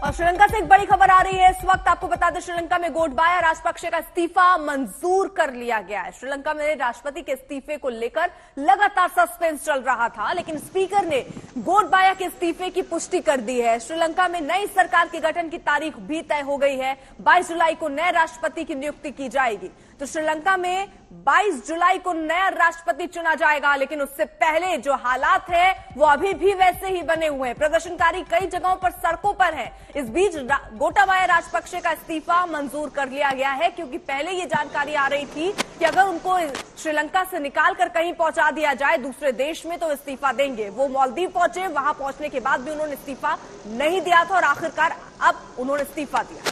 और श्रीलंका से एक बड़ी खबर आ रही है इस वक्त। आपको बता दें, श्रीलंका में गोटाबाया राजपक्षे का इस्तीफा मंजूर कर लिया गया है। श्रीलंका में राष्ट्रपति के इस्तीफे को लेकर लगातार सस्पेंस चल रहा था, लेकिन स्पीकर ने गोटाबाया के इस्तीफे की पुष्टि कर दी है। श्रीलंका में नई सरकार के गठन की तारीख भी तय हो गई है। 22 जुलाई को नए राष्ट्रपति की नियुक्ति की जाएगी। तो श्रीलंका में 22 जुलाई को नया राष्ट्रपति चुना जाएगा, लेकिन उससे पहले जो हालात है वो अभी भी वैसे ही बने हुए हैं। प्रदर्शनकारी कई जगहों पर सड़कों पर हैं। इस बीच गोटाबाया राजपक्षे का इस्तीफा मंजूर कर लिया गया है, क्योंकि पहले ये जानकारी आ रही थी कि अगर उनको श्रीलंका से निकालकर कहीं पहुंचा दिया जाए दूसरे देश में तो इस्तीफा देंगे। वो मालदीव पहुंचे, वहां पहुंचने के बाद भी उन्होंने इस्तीफा नहीं दिया था और आखिरकार अब उन्होंने इस्तीफा दिया।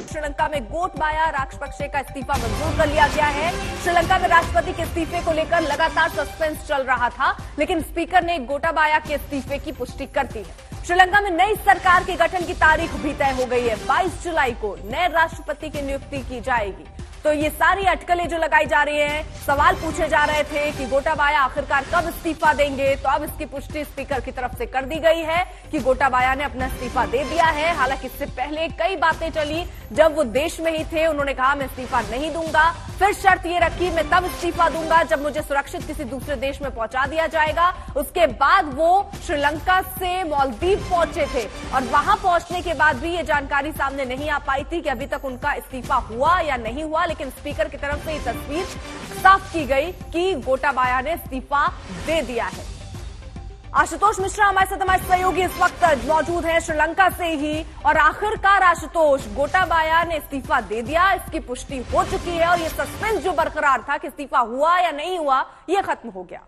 श्रीलंका में गोटाबाया राजपक्षे का इस्तीफा मंजूर कर लिया गया है। श्रीलंका में राष्ट्रपति के इस्तीफे को लेकर लगातार सस्पेंस चल रहा था, लेकिन स्पीकर ने गोटाबाया के इस्तीफे की पुष्टि कर दी है। श्रीलंका में नई सरकार के गठन की तारीख भी तय हो गई है। 22 जुलाई को नए राष्ट्रपति की नियुक्ति की जाएगी। तो ये सारी अटकलें जो लगाई जा रही हैं, सवाल पूछे जा रहे थे कि गोटाबाया आखिरकार कब इस्तीफा देंगे, तो अब इसकी पुष्टि स्पीकर की तरफ से कर दी गई है कि गोटाबाया ने अपना इस्तीफा दे दिया है। हालांकि इससे पहले कई बातें चली। जब वो देश में ही थे, उन्होंने कहा मैं इस्तीफा नहीं दूंगा। फिर शर्त ये रखी मैं तब इस्तीफा दूंगा जब मुझे सुरक्षित किसी दूसरे देश में पहुंचा दिया जाएगा। उसके बाद वो श्रीलंका से मालदीव पहुंचे थे और वहां पहुंचने के बाद भी ये जानकारी सामने नहीं आ पाई थी कि अभी तक उनका इस्तीफा हुआ या नहीं हुआ, लेकिन स्पीकर की तरफ से ये तस्वीर साफ की गई कि गोटाबाया ने इस्तीफा दे दिया है। आशुतोष मिश्रा हमारे साथ, हमारे सहयोगी इस वक्त मौजूद हैं श्रीलंका से ही। और आखिरकार आशुतोष, गोटाबाया ने इस्तीफा दे दिया, इसकी पुष्टि हो चुकी है और ये सस्पेंस जो बरकरार था कि इस्तीफा हुआ या नहीं हुआ, ये खत्म हो गया।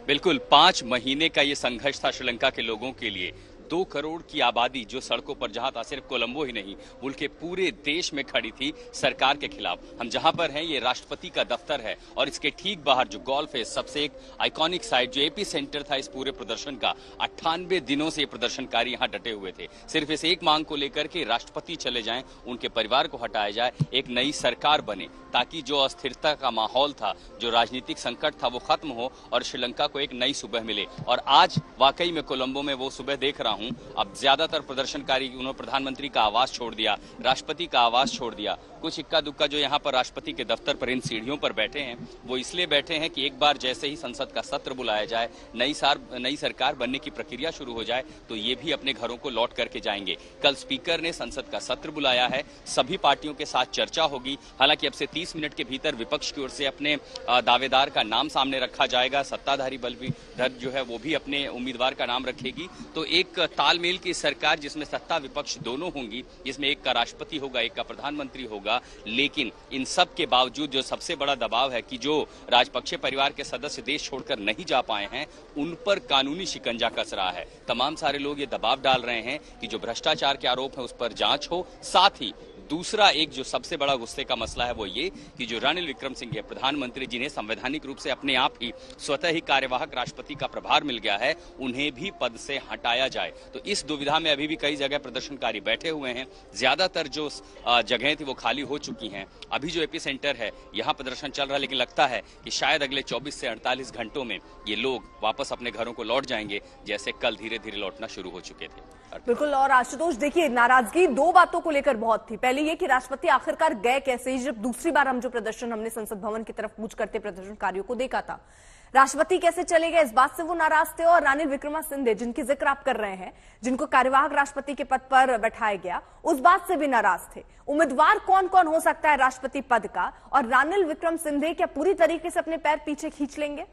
बिल्कुल 5 महीने का ये संघर्ष था श्रीलंका के लोगों के लिए। 2 करोड़ की आबादी जो सड़कों पर जहां था, सिर्फ कोलंबो ही नहीं बल्कि पूरे देश में खड़ी थी सरकार के खिलाफ। हम जहां पर हैं ये राष्ट्रपति का दफ्तर है और इसके ठीक बाहर जो गोल्फ है, सबसे एक आइकॉनिक साइट, जो एपी सेंटर था इस पूरे प्रदर्शन का। 98 दिनों से ये प्रदर्शनकारी यहां डटे हुए थे, सिर्फ इस एक मांग को लेकर के राष्ट्रपति चले जाएं, उनके परिवार को हटाया जाए, एक नई सरकार बने, ताकि जो अस्थिरता का माहौल था, जो राजनीतिक संकट था, वो खत्म हो और श्रीलंका को एक नई सुबह मिले। और आज वाकई में कोलंबो में वो सुबह देख रहा हूं। अब ज्यादातर प्रदर्शनकारी उन्होंने प्रधानमंत्री का आवास छोड़ दिया, राष्ट्रपति का आवास छोड़ दिया। कुछ इक्का दुक्का जो यहाँ पर राष्ट्रपति के दफ्तर पर इन सीढ़ियों पर बैठे हैं, वो इसलिए बैठे हैं कि एक बार जैसे ही संसद का सत्र बुलाया जाए, नई सरकार बनने की प्रक्रिया शुरू हो जाए, तो ये भी अपने घरों को लौट करके जाएंगे। कल स्पीकर ने संसद का सत्र बुलाया है, सभी पार्टियों के साथ चर्चा होगी। हालांकि अब से 30 मिनट के भीतर विपक्ष की ओर से अपने दावेदार का नाम सामने रखा जाएगा। सत्ताधारी बल भी जो है वो भी अपने उम्मीदवार का नाम रखेगी। तो एक तालमेल की सरकार जिसमें सत्ता विपक्ष दोनों होंगी, जिसमें एक का राष्ट्रपति होगा, एक का प्रधानमंत्री होगा। लेकिन इन सब के बावजूद जो सबसे बड़ा दबाव है कि जो राजपक्षे परिवार के सदस्य देश छोड़कर नहीं जा पाए हैं, उन पर कानूनी शिकंजा कस रहा है। तमाम सारे लोग ये दबाव डाल रहे हैं कि जो भ्रष्टाचार के आरोप है उस पर जांच हो। साथ ही दूसरा एक जो सबसे बड़ा गुस्से का मसला है वो ये कि जो रणिल विक्रमसिंघे प्रधानमंत्री, जिन्हें संवैधानिक रूप से अपने आप ही स्वतः ही कार्यवाहक राष्ट्रपति का प्रभार मिल गया है, उन्हें भी पद से हटाया जाए। तो इस दुविधा में अभी भी कई जगह प्रदर्शनकारी बैठे हुए हैं। ज्यादातर जो जगहें थी वो खाली हो चुकी हैं। अभी जो एपी सेंटर है यहाँ प्रदर्शन चल रहा है, लेकिन लगता है कि शायद अगले 24 से 48 घंटों में ये लोग वापस अपने घरों को लौट जाएंगे, जैसे कल धीरे धीरे लौटना शुरू हो चुके थे। बिल्कुल। और आशुतोष देखिए, नाराजगी 2 बातों को लेकर बहुत थी। पहले ये कि राष्ट्रपति आखिरकार गए कैसे। जब दूसरी बार हम जो प्रदर्शन हमने संसद भवन की तरफ कूच करते प्रदर्शनकारियों को देखा था, राष्ट्रपति कैसे चले गए, इस बात से वो नाराज थे। और रणिल विक्रमसिंघे, जिनकी जिक्र आप कर रहे हैं, जिनको कार्यवाहक राष्ट्रपति के पद पर बैठाया गया, उस बात से भी नाराज थे। उम्मीदवार कौन कौन हो सकता है राष्ट्रपति पद का, और रणिल विक्रमसिंघे क्या पूरी तरीके से अपने पैर पीछे खींच लेंगे?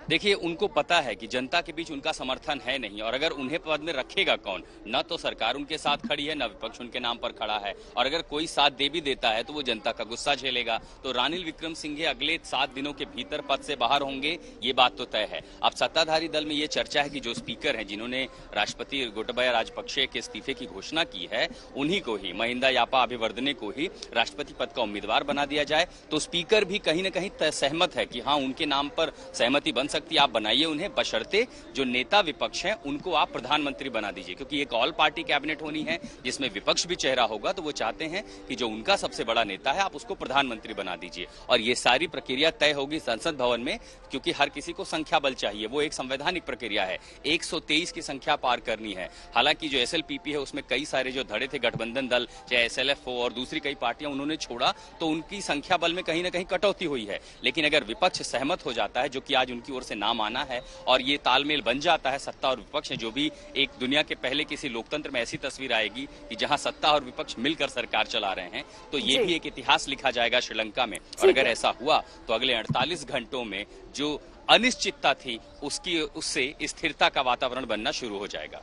देखिए, उनको पता है कि जनता के बीच उनका समर्थन है नहीं, और अगर उन्हें पद में रखेगा कौन? न तो सरकार उनके साथ खड़ी है, न विपक्ष उनके नाम पर खड़ा है। और अगर कोई साथ दे भी देता है तो वो जनता का गुस्सा झेलेगा। तो रणिल विक्रमसिंघे अगले 7 दिनों के भीतर पद से बाहर होंगे, ये बात तो तय है। अब सत्ताधारी दल में ये चर्चा है कि जो स्पीकर हैं, जिन्होंने राष्ट्रपति गोटाबाया राजपक्षे के इस्तीफे की घोषणा की है, उन्हीं को ही, महिंदा यापा अभिवर्दने को ही राष्ट्रपति पद का उम्मीदवार बना दिया जाए। तो स्पीकर भी कहीं न कहीं सहमत है कि हाँ, उनके नाम पर सहमति बन शक्ति आप बनाइए उन्हें, बशर्ते जो नेता विपक्ष हैं उनको आप प्रधानमंत्री बना दीजिए, क्योंकि एक ऑल पार्टी कैबिनेट होनी है जिसमें विपक्ष भी चेहरा होगा, तो वो चाहते हैं कि जो उनका सबसे बड़ा नेता है आप उसको प्रधानमंत्री बना दीजिए। और ये सारी प्रक्रिया तय होगी संसद भवन में, क्योंकि हर किसी को संख्या बल चाहिए, वो एक संवैधानिक प्रक्रिया है। 123 की संख्या पार करनी है। हालांकि जो एसएलपीपी है उसमें कई सारे जो धड़े थे, गठबंधन दल चाहे एसएलएफ हो और दूसरी कई पार्टियां, उन्होंने छोड़ा तो उनकी संख्या बल में कहीं ना कहीं कटौती हुई है। लेकिन अगर विपक्ष सहमत हो जाता है, जो कि आज उनकी ओर से नाम आना है, और ये तालमेल बन जाता है सत्ता और विपक्ष है, जो भी एक दुनिया के पहले किसी लोकतंत्र में ऐसी तस्वीर आएगी कि जहां सत्ता और विपक्ष मिलकर सरकार चला रहे हैं, तो ये भी एक इतिहास लिखा जाएगा श्रीलंका में। और अगर ऐसा हुआ तो अगले 48 घंटों में जो अनिश्चितता थी उससे स्थिरता का वातावरण बनना शुरू हो जाएगा।